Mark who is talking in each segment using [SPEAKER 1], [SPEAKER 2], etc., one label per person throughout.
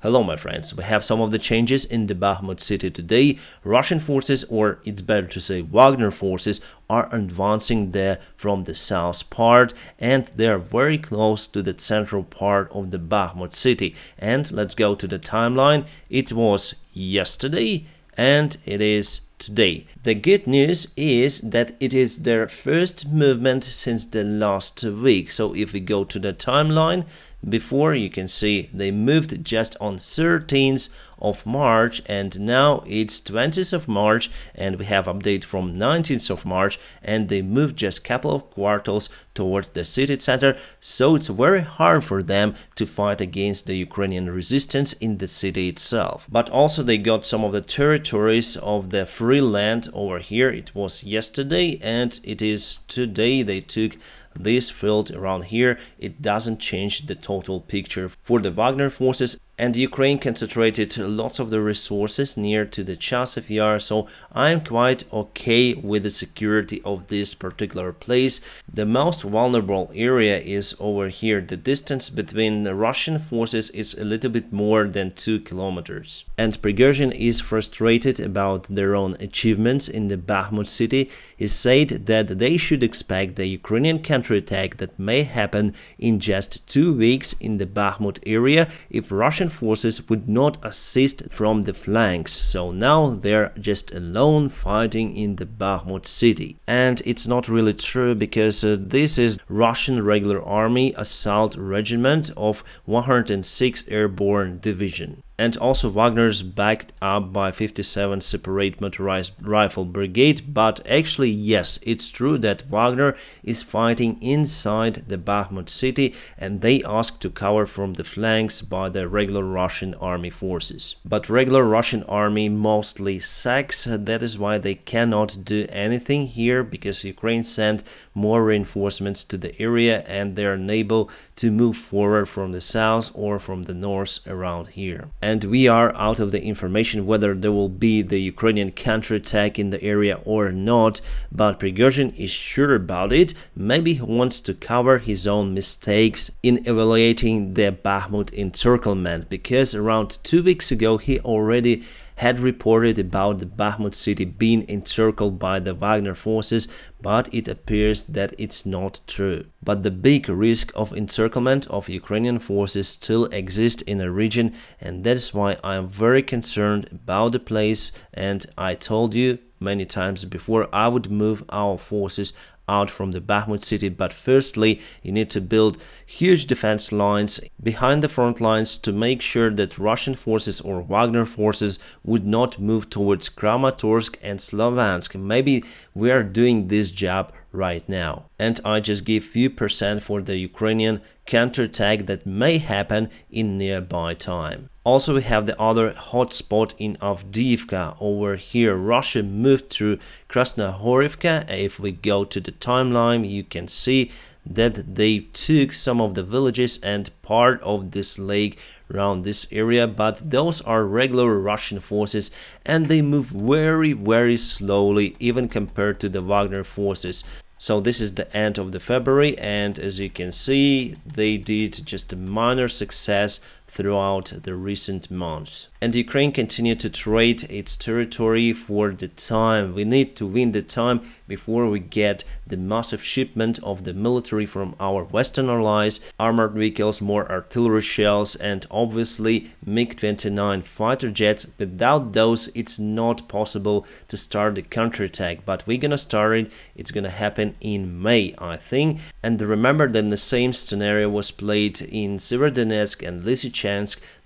[SPEAKER 1] Hello my friends, we have some of the changes in the Bakhmut city today. Russian forces, or it's better to say Wagner forces, are advancing there from the south part, and they are very close to the central part of the Bakhmut city. And let's go to the timeline. It was yesterday and it is today. The good news is that it is their first movement since the last week. So if we go to the timeline, before you can see they moved just on 13th of March and now it's 20th of March and we have update from 19th of March and they moved just couple of quarters towards the city center, so it's very hard for them to fight against the Ukrainian resistance in the city itself. But also they got some of the territories of the free land over here. It was yesterday and it is today. They took this field around here. It doesn't change the total picture for the Wagner forces, and Ukraine concentrated lots of the resources near to the Chasiv Yar, so I'm quite okay with the security of this particular place. The most vulnerable area is over here. The distance between the Russian forces is a little bit more than 2 kilometers. And Prygozhyn is frustrated about their own achievements in the Bakhmut city. He said that they should expect the Ukrainian counterattack that may happen in just 2 weeks in the Bakhmut area if Russian forces would not assist from the flanks. So now they're just alone fighting in the Bakhmut city. And it's not really true, because this is Russian regular army assault regiment of 106 Airborne Division. And also Wagner's backed up by 57 Separate Motorized Rifle Brigade, but actually yes, it's true that Wagner is fighting inside the Bakhmut city and they asked to cover from the flanks by the regular Russian army forces. But regular Russian army mostly sucks, that is why they cannot do anything here, because Ukraine sent more reinforcements to the area and they are unable to move forward from the south or from the north around here. And we are out of the information whether there will be the Ukrainian counterattack in the area or not, but Prygozhyn is sure about it. Maybe he wants to cover his own mistakes in evaluating the Bakhmut encirclement, because around 2 weeks ago he already had reported about the Bakhmut city being encircled by the Wagner forces, but it appears that it's not true. But the big risk of encirclement of Ukrainian forces still exists in the region, and that's why I am very concerned about the place. And I told you many times before, I would move our forces out from the Bakhmut city, but firstly you need to build huge defense lines behind the front lines to make sure that Russian forces or Wagner forces would not move towards Kramatorsk and Slovansk. Maybe we are doing this job right now. And I just give few percent for the Ukrainian counterattack that may happen in nearby time. Also we have the other hotspot in Avdiivka over here. Russia moved through Krasnohorivka. If we go to the timeline, you can see that they took some of the villages and part of this lake around this area, but those are regular Russian forces and they move very slowly even compared to the Wagner forces. So this is the end of the February, and as you can see they did just a minor success throughout the recent months. And Ukraine continued to trade its territory for the time. We need to win the time before we get the massive shipment of the military from our Western allies, armored vehicles, more artillery shells, and obviously MiG-29 fighter jets. Without those it's not possible to start the counterattack, but we're gonna start it. It's gonna happen in May, I think. And remember that the same scenario was played in Severodonetsk and Lysychansk.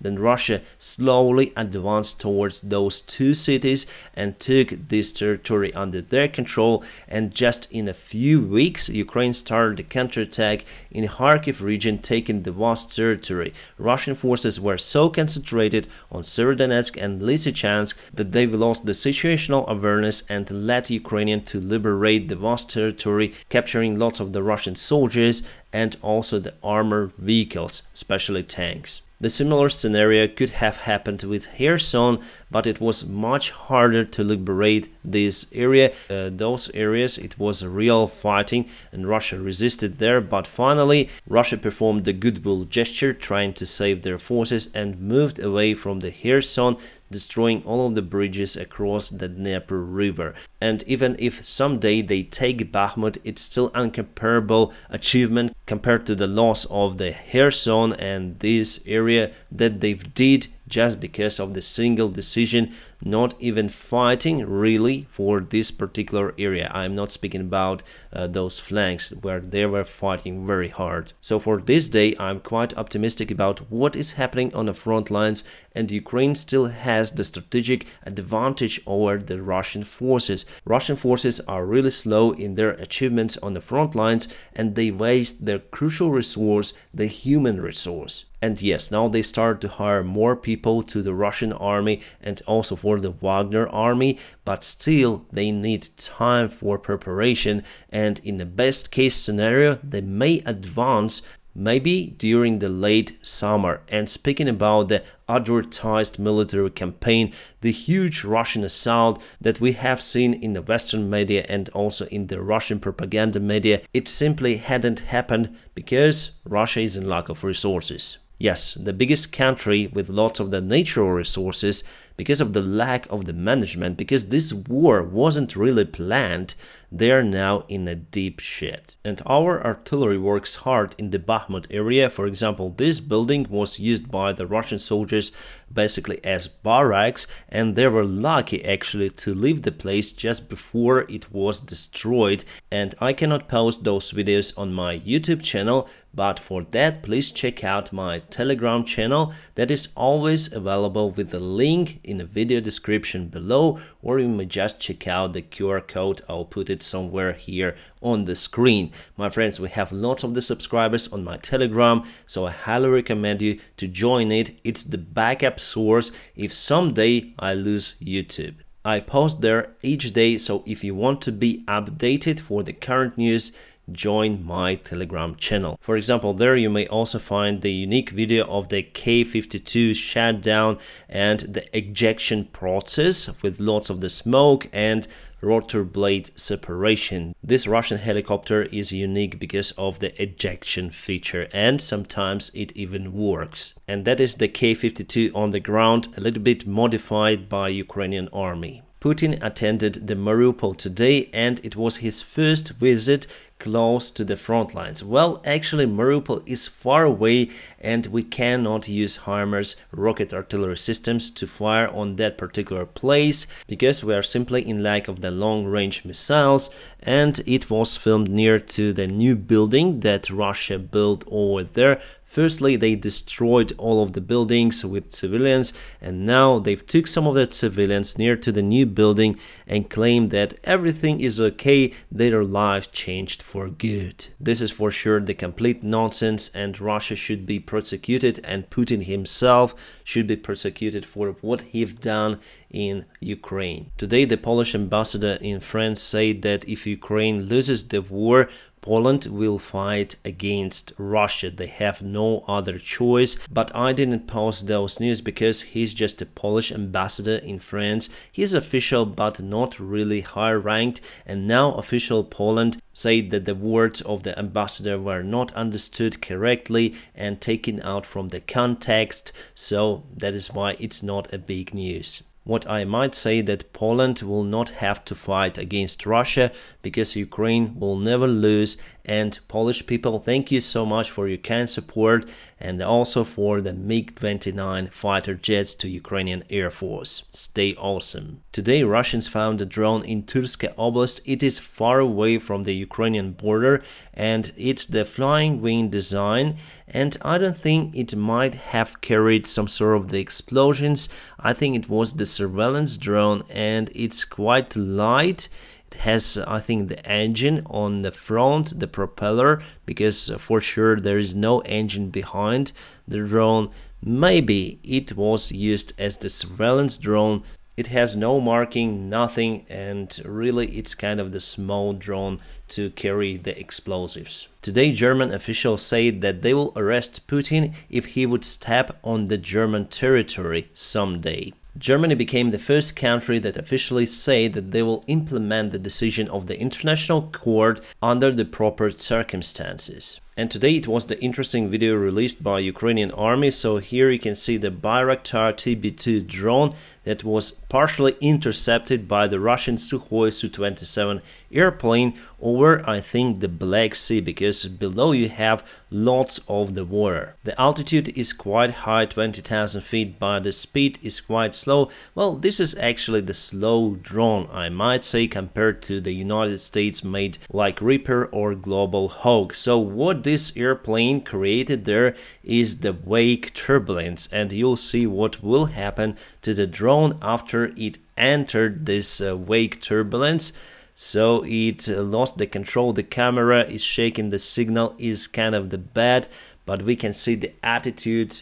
[SPEAKER 1] Then Russia slowly advanced towards those two cities and took this territory under their control, and just in a few weeks Ukraine started the counterattack in Kharkiv region, taking the vast territory. Russian forces were so concentrated on Severodonetsk and Lysychansk that they lost the situational awareness and led Ukrainian to liberate the vast territory, capturing lots of the Russian soldiers and also the armored vehicles, especially tanks. The similar scenario could have happened with Kherson, but it was much harder to liberate this area. Those areas, it was real fighting and Russia resisted there, but finally Russia performed the goodwill gesture trying to save their forces and moved away from the Kherson, destroying all of the bridges across the Dnieper River. And even if someday they take Bakhmut, it's still incomparable achievement compared to the loss of the Kherson and this area that they did just because of the single decision, not even fighting really for this particular area. I'm not speaking about those flanks where they were fighting very hard. So for this day, I'm quite optimistic about what is happening on the front lines, and Ukraine still has the strategic advantage over the Russian forces. Russian forces are really slow in their achievements on the front lines, and they waste their crucial resource, the human resource. And yes, now they start to hire more people to the Russian army and also for the Wagner army, but still they need time for preparation, and in the best case scenario they may advance maybe during the late summer. And speaking about the advertised military campaign, the huge Russian assault that we have seen in the Western media and also in the Russian propaganda media, it simply hadn't happened because Russia is in lack of resources. Yes, the biggest country with lots of the natural resources, because of the lack of the management, because this war wasn't really planned, they're now in a deep shit. And our artillery works hard in the Bakhmut area. For example, this building was used by the Russian soldiers basically as barracks, and they were lucky actually to leave the place just before it was destroyed. And I cannot post those videos on my YouTube channel, but for that please check out my Telegram channel that is always available with the link in the video description below, or you may just check out the QR code. I'll put it somewhere here on the screen. My friends, we have lots of the subscribers on my Telegram, so I highly recommend you to join it. It's the backup source if someday I lose YouTube. I post there each day, so if you want to be updated for the current news, join my Telegram channel. For example, there you may also find the unique video of the K-52 shutdown and the ejection process with lots of the smoke and rotor blade separation. This Russian helicopter is unique because of the ejection feature, and sometimes it even works. And that is the K-52 on the ground, a little bit modified by Ukrainian army. Putin attended the Mariupol today, and it was his first visit close to the front lines. Well, actually Mariupol is far away and we cannot use HIMARS rocket artillery systems to fire on that particular place because we are simply in lack of the long-range missiles, and it was filmed near to the new building that Russia built over there. Firstly, they destroyed all of the buildings with civilians, and now they've took some of the civilians near to the new building and claim that everything is okay, their life changed for good. This is for sure the complete nonsense, and Russia should be prosecuted, and Putin himself should be prosecuted for what he's done in Ukraine. Today, the Polish ambassador in France said that if Ukraine loses the war, Poland will fight against Russia. They have no other choice. But I didn't post those news because he's just a Polish ambassador in France. He's official but not really high ranked, and now official Poland said that the words of the ambassador were not understood correctly and taken out from the context, so that is why it's not a big news. What I might say that Poland will not have to fight against Russia because Ukraine will never lose. And Polish people, thank you so much for your kind support and also for the MiG-29 fighter jets to Ukrainian Air Force. Stay awesome. Today Russians found a drone in Tyrska Oblast. It is far away from the Ukrainian border and it's the flying wing design, and I don't think it might have carried some sort of the explosions. I think it was the surveillance drone, and it's quite light. It has, I think, the engine on the front, the propeller, because for sure there is no engine behind the drone. Maybe it was used as the surveillance drone It has no marking, nothing, and really it's kind of the small drone to carry the explosives. Today German officials said that they will arrest Putin if he would step on the German territory someday. Germany became the first country that officially said that they will implement the decision of the International Court under the proper circumstances. And today it was the interesting video released by Ukrainian army. So here you can see the Bayraktar TB2 drone that was partially intercepted by the Russian Sukhoi Su-27 airplane over, I think, the Black Sea, because below you have lots of the water. The altitude is quite high, 20,000 feet, but the speed is quite slow. Well, this is actually the slow drone, I might say, compared to the United States made like Reaper or Global Hawk. So what this airplane created there is the wake turbulence, and you'll see what will happen to the drone after it entered this wake turbulence. So it lost the control, the camera is shaking, the signal is kind of the bad, but we can see the attitude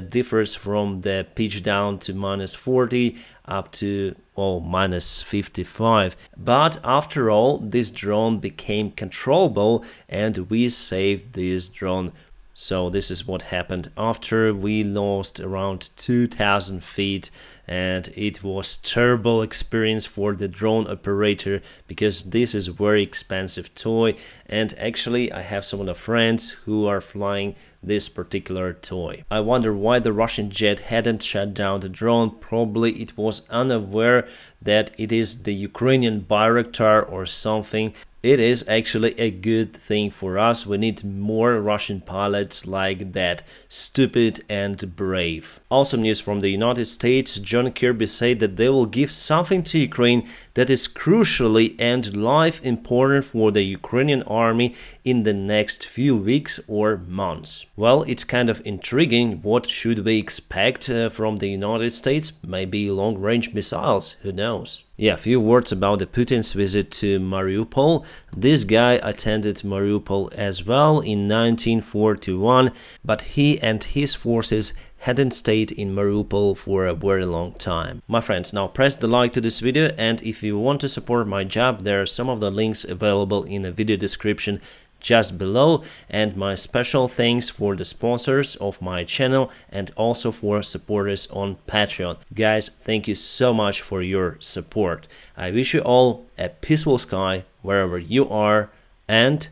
[SPEAKER 1] differs from the pitch down to -40 up to -55. But after all, this drone became controllable and we saved this drone. So this is what happened after we lost around 2,000 feet, and it was terrible experience for the drone operator because this is very expensive toy, and actually I have some of the friends who are flying this particular toy. I wonder why the Russian jet hadn't shut down the drone. Probably it was unaware that it is the Ukrainian Bayraktar or something. It is actually a good thing for us. We need more Russian pilots like that, stupid and brave. Also news from the United States. John Kirby said that they will give something to Ukraine that is crucially and life important for the Ukrainian army in the next few weeks or months. Well, it's kind of intriguing. What should we expect from the United States? Maybe long-range missiles, who knows? Yeah, a few words about the Putin's visit to Mariupol. This guy attended Mariupol as well in 1941, but he and his forces hadn't stayed in Mariupol for a very long time. My friends, now press the like to this video, and if you want to support my job, there are some of the links available in the video description just below, and my special thanks for the sponsors of my channel and also for supporters on Patreon. Guys, thank you so much for your support. I wish you all a peaceful sky wherever you are, and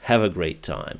[SPEAKER 1] have a great time.